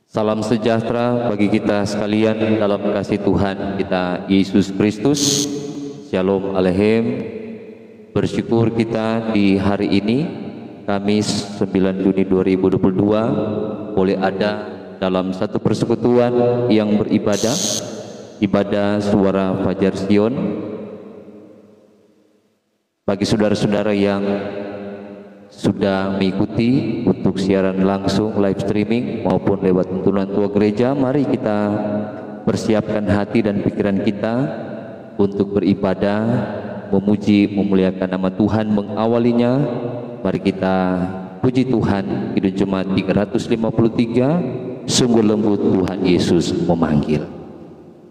Salam sejahtera bagi kita sekalian dalam kasih Tuhan kita Yesus Kristus. Shalom Aleichem. Bersyukur kita di hari ini, Kamis 9 Juni 2022, boleh ada dalam satu persekutuan yang beribadah, ibadah suara Fajar Sion. Bagi saudara-saudara yang sudah mengikuti untuk siaran langsung live streaming maupun lewat tuntunan tua gereja, mari kita persiapkan hati dan pikiran kita untuk beribadah, memuji, memuliakan nama Tuhan, mengawalinya. Mari kita puji Tuhan. Kidung Jemaat 353, sungguh lembut Tuhan Yesus memanggil.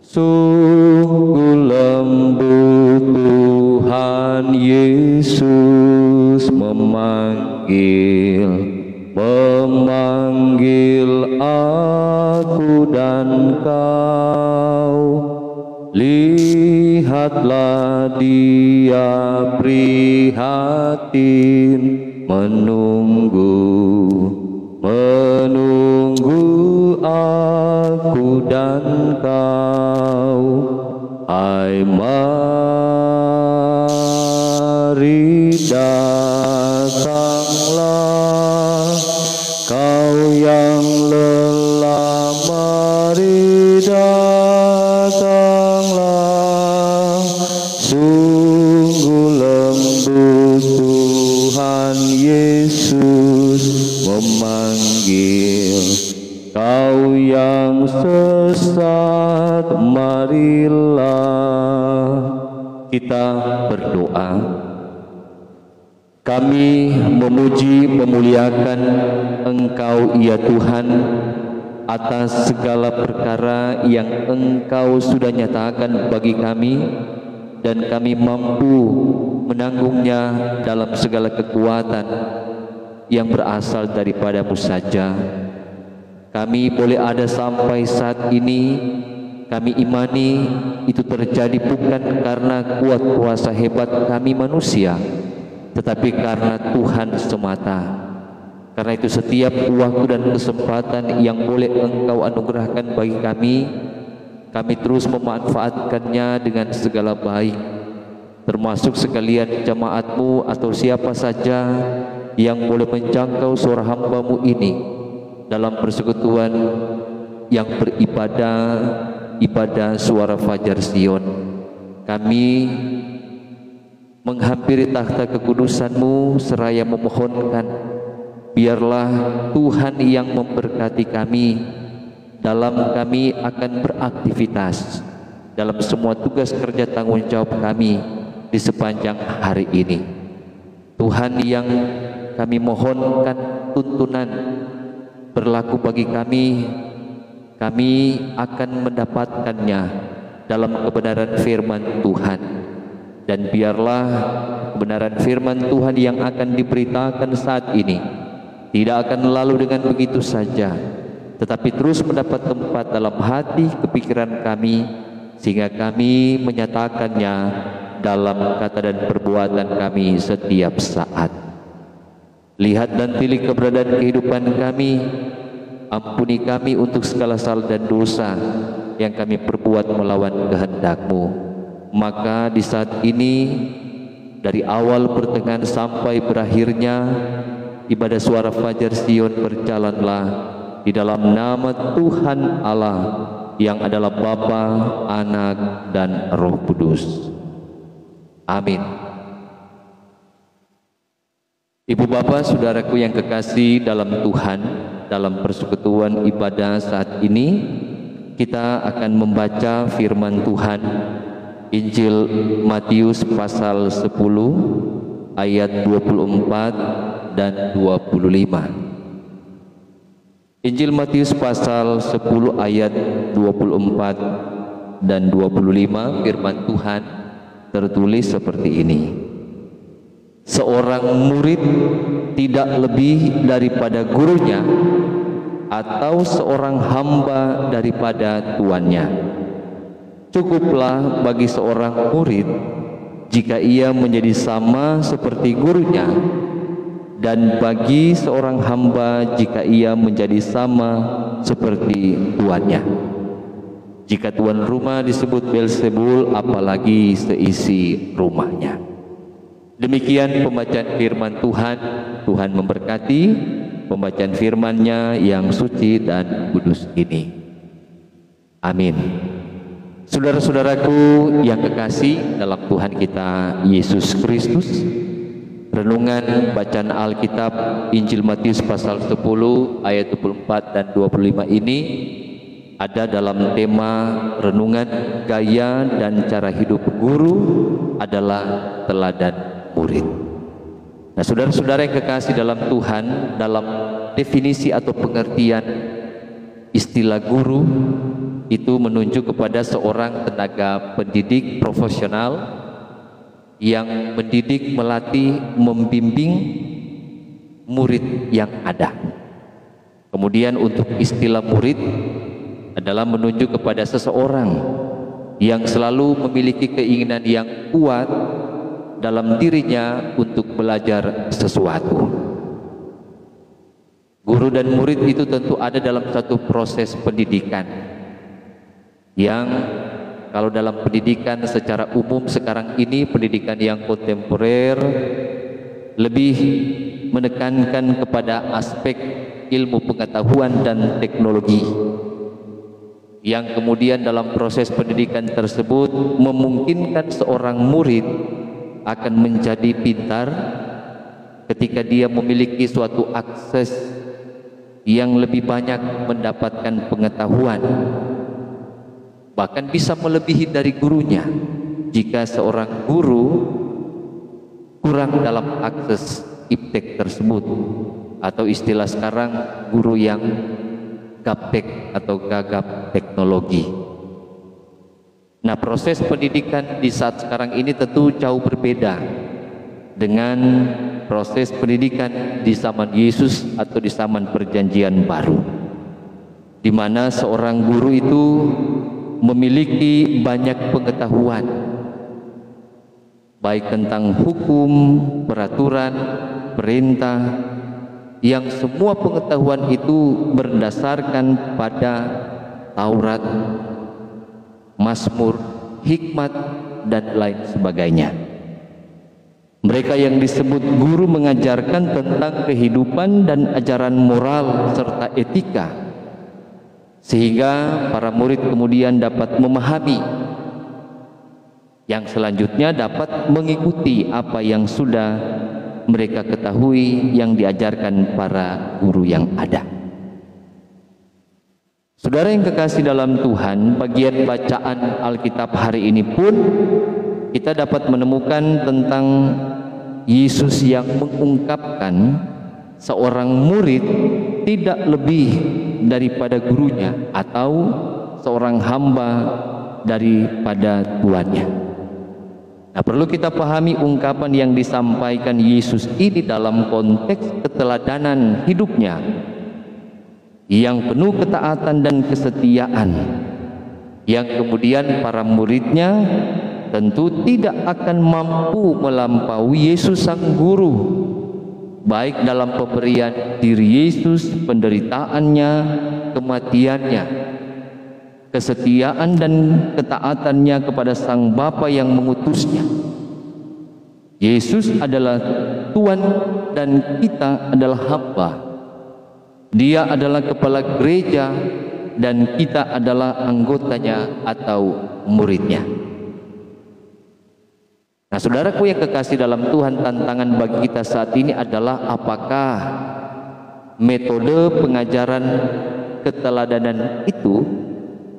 Sungguh lembut Tuhan Yesus memanggil, memanggil aku dan kau. Lihatlah Dia prihatin, menunggu aku dan kau. Hai, mari datanglah kau yang lelah, mari datanglah. Sungguh lembut Tuhan Yesus memanggil. Kau yang sesat, marilah kita berdoa. Kami memuji, memuliakan Engkau ya Tuhan, atas segala perkara yang Engkau sudah nyatakan bagi kami, dan kami mampu menanggungnya dalam segala kekuatan yang berasal daripada-Mu saja. Kami boleh ada sampai saat ini, kami imani itu terjadi bukan karena kuat kuasa hebat kami manusia, tetapi karena Tuhan semata. Karena itu setiap waktu dan kesempatan yang boleh Engkau anugerahkan bagi kami terus memanfaatkannya dengan segala baik, termasuk sekalian jemaat-Mu atau siapa saja yang boleh menjangkau suara hamba-Mu ini dalam persekutuan yang beribadah, ibadah suara Fajar Sion. Kami menghampiri takhta kekudusan-Mu seraya memohonkan, biarlah Tuhan yang memberkati kami dalam kami akan beraktivitas dalam semua tugas kerja tanggung jawab kami di sepanjang hari ini. Tuhan yang kami mohonkan tuntunan berlaku bagi kami akan mendapatkannya dalam kebenaran firman Tuhan. Dan biarlah kebenaran firman Tuhan yang akan diberitakan saat ini tidak akan lalu dengan begitu saja, tetapi terus mendapat tempat dalam hati kepikiran kami, sehingga kami menyatakannya dalam kata dan perbuatan kami setiap saat. Lihat dan tilik keberadaan kehidupan kami, ampuni kami untuk segala salah dan dosa yang kami perbuat melawan kehendak-Mu. Maka di saat ini, dari awal pertengahan sampai berakhirnya ibadah suara Fajar Sion, berjalanlah di dalam nama Tuhan Allah yang adalah Bapa, Anak, dan Roh Kudus. Amin. Ibu bapak saudaraku yang kekasih dalam Tuhan, dalam persekutuan ibadah saat ini kita akan membaca firman Tuhan, Injil Matius pasal 10 ayat 24 dan 25. Injil Matius pasal 10 ayat 24 dan 25, firman Tuhan tertulis seperti ini. Seorang murid tidak lebih daripada gurunya, atau seorang hamba daripada tuannya. Cukuplah bagi seorang murid jika ia menjadi sama seperti gurunya, dan bagi seorang hamba jika ia menjadi sama seperti tuannya. Jika tuan rumah disebut Beelzebul, apalagi seisi rumahnya. Demikian pembacaan firman Tuhan. Tuhan memberkati pembacaan firman-Nya yang suci dan kudus ini. Amin. Saudara-saudaraku yang kekasih dalam Tuhan kita Yesus Kristus, renungan bacaan Alkitab Injil Matius pasal 10 ayat 24 dan 25 ini ada dalam tema renungan gaya dan cara hidup guru adalah teladan murid. Nah, saudara-saudara yang kekasih dalam Tuhan, dalam definisi atau pengertian istilah guru itu menunjuk kepada seorang tenaga pendidik profesional yang mendidik, melatih, membimbing murid yang ada. Kemudian untuk istilah murid adalah menunjuk kepada seseorang yang selalu memiliki keinginan yang kuat dalam dirinya untuk belajar sesuatu. Guru dan murid itu tentu ada dalam satu proses pendidikan yang kalau dalam pendidikan secara umum sekarang ini, pendidikan yang kontemporer lebih menekankan kepada aspek ilmu pengetahuan dan teknologi, yang kemudian dalam proses pendidikan tersebut memungkinkan seorang murid akan menjadi pintar ketika dia memiliki suatu akses yang lebih banyak mendapatkan pengetahuan, bahkan bisa melebihi dari gurunya jika seorang guru kurang dalam akses iptek tersebut, atau istilah sekarang guru yang gaptek atau gagap teknologi. Nah, proses pendidikan di saat sekarang ini tentu jauh berbeda dengan proses pendidikan di zaman Yesus atau di zaman Perjanjian Baru, di mana seorang guru itu memiliki banyak pengetahuan baik tentang hukum, peraturan, perintah, yang semua pengetahuan itu berdasarkan pada Taurat, Mazmur, hikmat, dan lain sebagainya. Mereka yang disebut guru mengajarkan tentang kehidupan dan ajaran moral serta etika, sehingga para murid kemudian dapat memahami, yang selanjutnya dapat mengikuti apa yang sudah mereka ketahui yang diajarkan para guru yang ada. Saudara yang kekasih dalam Tuhan, bagian bacaan Alkitab hari ini pun kita dapat menemukan tentang Yesus yang mengungkapkan seorang murid tidak lebih daripada gurunya atau seorang hamba daripada tuannya. Nah, perlu kita pahami ungkapan yang disampaikan Yesus ini dalam konteks keteladanan hidupnya yang penuh ketaatan dan kesetiaan, yang kemudian para muridnya tentu tidak akan mampu melampaui Yesus sang guru, baik dalam pemberian diri Yesus, penderitaannya, kematiannya, kesetiaan dan ketaatannya kepada Sang Bapa yang mengutusnya. Yesus adalah Tuhan dan kita adalah hamba. Dia adalah kepala gereja dan kita adalah anggotanya atau muridnya. Nah, saudaraku yang kekasih dalam Tuhan, tantangan bagi kita saat ini adalah apakah metode pengajaran keteladanan itu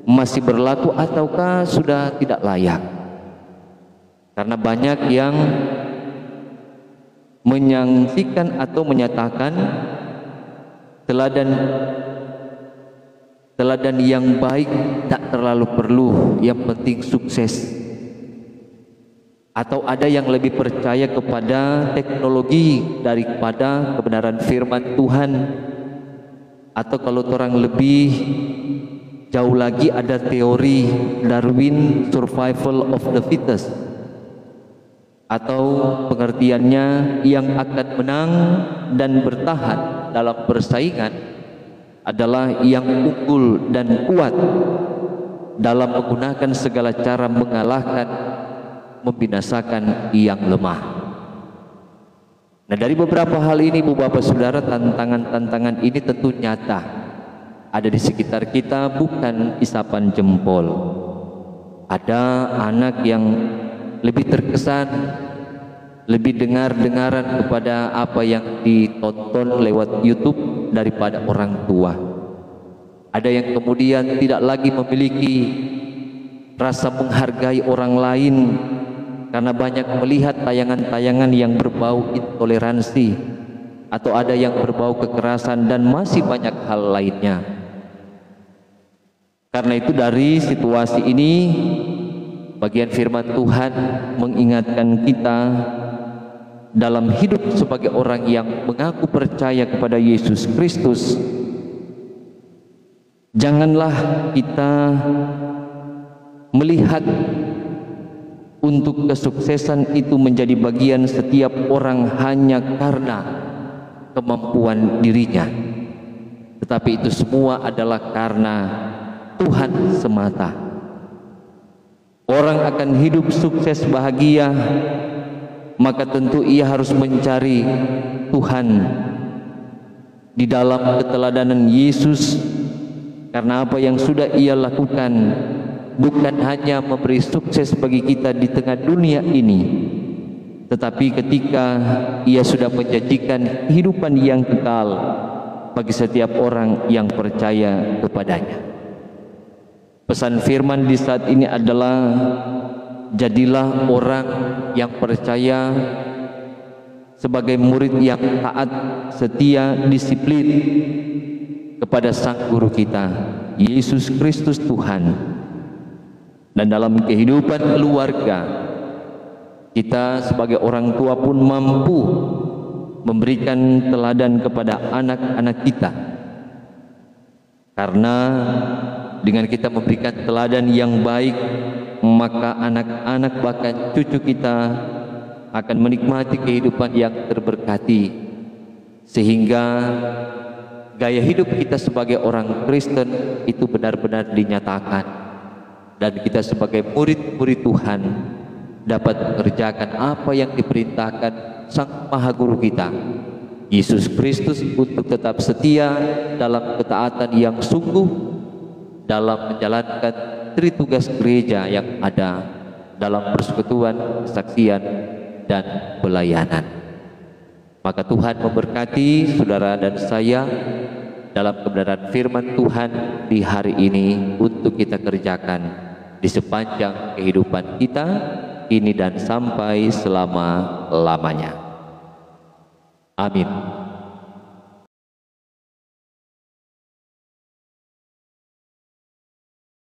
masih berlaku ataukah sudah tidak layak. Karena banyak yang menyaksikan atau menyatakan teladan yang baik tak terlalu perlu, yang penting sukses. Atau ada yang lebih percaya kepada teknologi daripada kebenaran firman Tuhan. Atau kalau orang lebih jauh lagi ada teori Darwin, survival of the fittest, atau pengertiannya yang akan menang dan bertahan dalam persaingan adalah yang unggul dan kuat dalam menggunakan segala cara mengalahkan, membinasakan yang lemah. Nah, dari beberapa hal ini, Bu Bapak Saudara, tantangan-tantangan ini tentu nyata ada di sekitar kita, bukan isapan jempol. Ada anak yang lebih terkesan, lebih dengar-dengaran kepada apa yang ditonton lewat YouTube daripada orang tua. Ada yang kemudian tidak lagi memiliki rasa menghargai orang lain karena banyak melihat tayangan-tayangan yang berbau intoleransi, atau ada yang berbau kekerasan, dan masih banyak hal lainnya. Karena itu dari situasi ini, bagian firman Tuhan mengingatkan kita dalam hidup sebagai orang yang mengaku percaya kepada Yesus Kristus. Janganlah kita melihat untuk kesuksesan itu menjadi bagian setiap orang hanya karena kemampuan dirinya, tetapi itu semua adalah karena Tuhan semata. Orang akan hidup sukses bahagia, maka tentu ia harus mencari Tuhan di dalam keteladanan Yesus, karena apa yang sudah ia lakukan bukan hanya memberi sukses bagi kita di tengah dunia ini, tetapi ketika ia sudah menjanjikan kehidupan yang kekal bagi setiap orang yang percaya kepadanya. Pesan firman di saat ini adalah, jadilah orang yang percaya sebagai murid yang taat, setia, disiplin kepada Sang Guru kita, Yesus Kristus Tuhan. Dan dalam kehidupan keluarga, kita sebagai orang tua pun mampu memberikan teladan kepada anak-anak kita. Karena dengan kita memberikan teladan yang baik, maka anak-anak bahkan cucu kita akan menikmati kehidupan yang terberkati, sehingga gaya hidup kita sebagai orang Kristen itu benar-benar dinyatakan, dan kita sebagai murid-murid Tuhan dapat mengerjakan apa yang diperintahkan Sang Maha Guru kita, Yesus Kristus, untuk tetap setia dalam ketaatan yang sungguh dalam menjalankan tritugas gereja yang ada dalam persekutuan, kesaksian, dan pelayanan. Maka Tuhan memberkati saudara dan saya dalam kebenaran firman Tuhan di hari ini untuk kita kerjakan di sepanjang kehidupan kita ini dan sampai selama-lamanya. Amin.